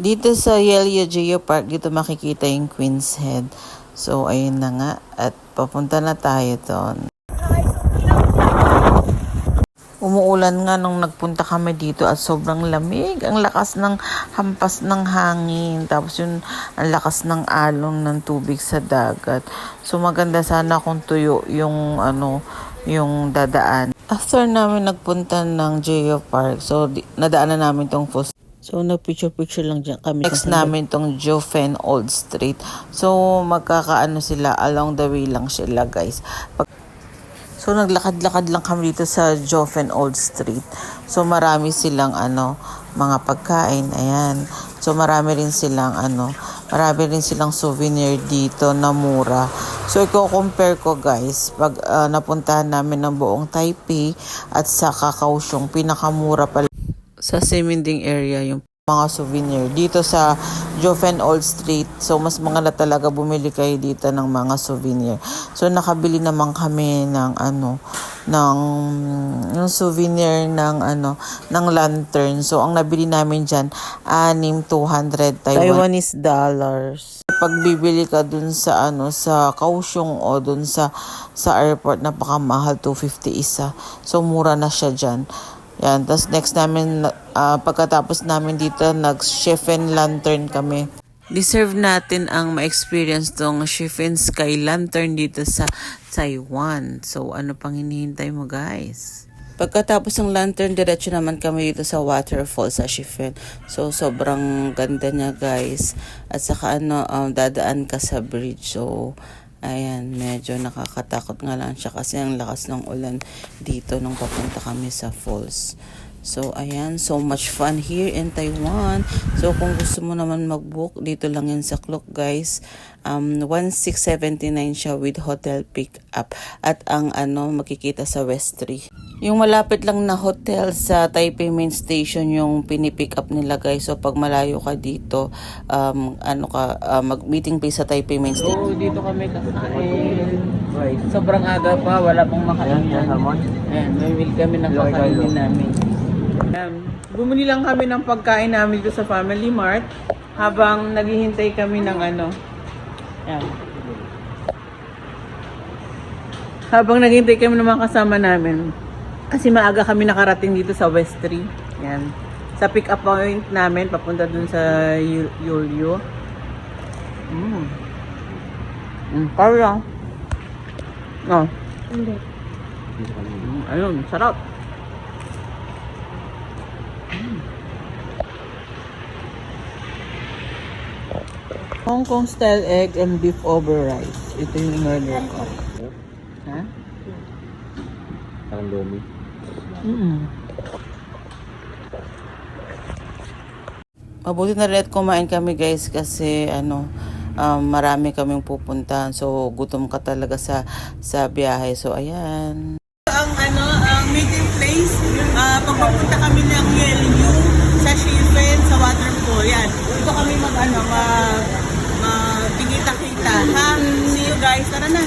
Dito sa Yelya Geopark, dito makikita yung Queen's Head. So, ayun na nga. At papunta na tayo doon. Umuulan nga nung nagpunta kami dito at sobrang lamig. Ang lakas ng hampas ng hangin. Tapos yung ang lakas ng alon ng tubig sa dagat. So, maganda sana kung tuyo yung yung dadaan. After namin nagpunta ng Geopark, so nadaanan namin tong Fos. So, nagpicture-picture lang dyan kami. Next namin tong Jofen Old Street. So, magkakaano sila, along the way lang sila, guys. So, naglakad-lakad lang kami dito sa Jofen Old Street. So, marami silang, mga pagkain. Ayan. So, marami rin silang souvenir dito na mura. So, i-compare ko, guys, pag napuntahan namin ng buong Taipei at sa Kaohsiung, pinakamura pala sa Siminding area yung mga souvenir dito sa Jofen Old Street. So mas maganda talaga bumili kayo dito ng mga souvenir. So nakabili naman kami ng yung souvenir ng lantern. So ang nabili namin diyan 200 Taiwanese dollars. Pag bibili ka dun sa sa Kaohsiung o dun sa airport, napakamahal, 250 isa. So mura na siya diyan. Yan, tapos next namin, pagkatapos namin dito, nag-Shifen Lantern kami. Deserve natin ang ma-experience tong Shifen Sky Lantern dito sa Taiwan. So, ano pang hinihintay mo, guys? Pagkatapos ng lantern, diretso naman kami dito sa waterfall sa Shifen. So, sobrang ganda niya, guys. At saka dadaan ka sa bridge. So, ayan, medyo nakakatakot nga lang siya kasi ang lakas ng ulan dito nung papunta kami sa falls. So, ayan, so much fun here in Taiwan. So, kung gusto mo naman mag-book, dito lang yan sa Klook, guys. 1679 siya with hotel pick-up. At ang makikita sa West 3. Yung malapit lang na hotel sa Taipei Main Station yung pinipick up nila, guys. So, pag malayo ka dito, mag-meeting place sa Taipei Main Station. So, dito kami kakain. Sobrang aga pa, wala pang makain. Ayan, mamili kami ng kakainin namin. Bumili lang kami ng pagkain namin dito sa Family Mart habang naghihintay kami ng Ayan. Habang naghihintay kami ng mga kasama namin. Kasi maaga kami nakarating dito sa West 3. Ayan. Sa pick-up point namin, papunta dun sa Yulyo. Parang. Oh. Hindi. Ayun, sarap. Hong Kong style egg and beef over rice. Ito yung in-order ko. Ha? Parang lomi. Mabuti na rin at kumain kami, guys, kasi marami kaming pupuntahan. So gutom ka talaga sa biyahe. So ayan. Ang meeting place, pagpapunta kami ng Yelyu sa Shifen sa waterfall. Yan. Dito kami magkikita-kita. Ha? See you guys. Tara na.